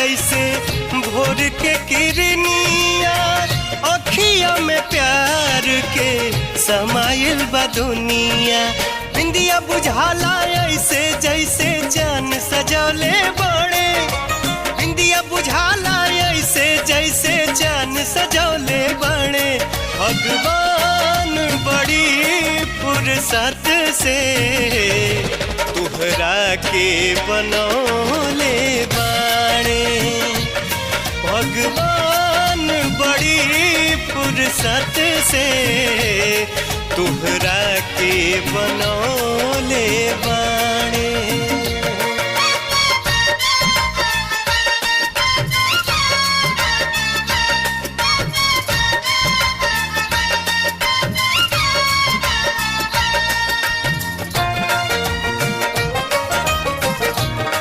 जैसे भोर के किरनिया अखिया में प्यार के समाइल बा दुनिया। बिंदिया बुझाला ऐसे जैसे जान सजौले बड़े, बिंदिया बुझाला ऐसे जैसे जान सजौले बड़े। भगवान बड़ी फुर्सत से तुहरा के बनौले बाड़े। भगवान बड़ी फुर्सत से तुहरा के बनौले बाड़े।